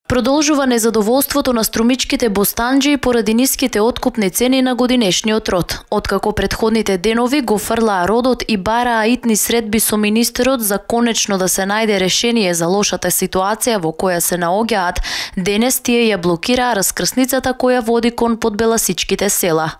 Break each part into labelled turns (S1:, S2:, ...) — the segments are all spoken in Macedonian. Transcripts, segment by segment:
S1: Продолжува незадоволството на струмичките бостанџи поради ниските откупни цени на годинешниот род. Откако претходните денови го фрлаа родот и бараа итни средби со министерот за конечно да се најде решение за лошата ситуација во која се наоѓаат, денес тие ја блокираа раскрсницата која води кон подбеласичките села.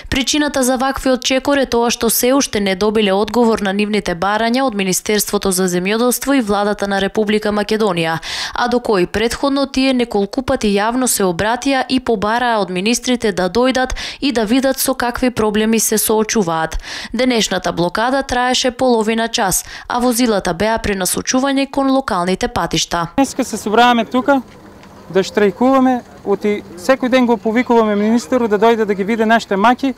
S1: Причината за ваквиот чекор е тоа што се уште не добиле одговор на нивните барања од Министерството за земјоделство и владата на Република Македонија, а до кои претходно тие неколку пати јавно се обратија и побараа од министрите да дојдат и да видат со какви проблеми се соочуваат. Денешната блокада траеше половина час, а возилата беа пренасочување кон локалните патишта.
S2: Днеска се собраваме тука да штрајкуваме, секој ден го повикуваме министерот да дојде да ги види нашите маки.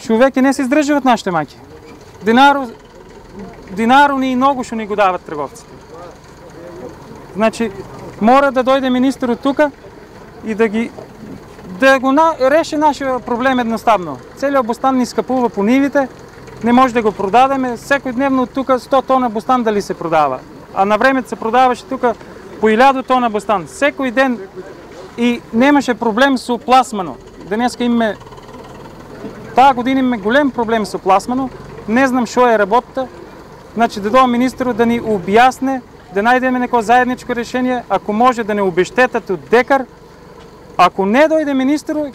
S2: Човеќе не се издржуваат нашите маки. Динару ни и многу што ни го дават трговците. Значи, мора да дојде министерот тука и да го реши нашиот проблем едноставно. Целиот бостан ни скапува по нивите, не може да го продадеме. Секојдневно тука 100 тона бостан дали се продава. А на времето се продаваше тука по 1000 тона бостан. Секој ден и немаше проблем со пласмано. Денеска имаме, таа година имаме голем проблем со пласмано. Не знам што е работата. Значи да дојде министерот да ни објасне, да најдеме некој заедничко решение, ако може да не обештетат од декар. Ако не дојде министерот,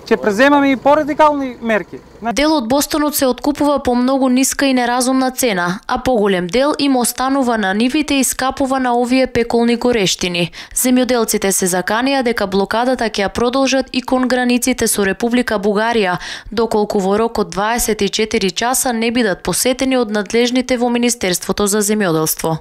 S2: ќе преземаме и порадикални мерки.
S1: Дел од бостанот се откупува по многу ниска и неразумна цена, а поголем дел им останува на нивите и скапува на овие пеколни горештини. Земјоделците се заканија дека блокадата ќе ја продолжат и кон границите со Република Бугарија, доколку во рок од 24 часа не бидат посетени од надлежните во Министерството за земјоделство.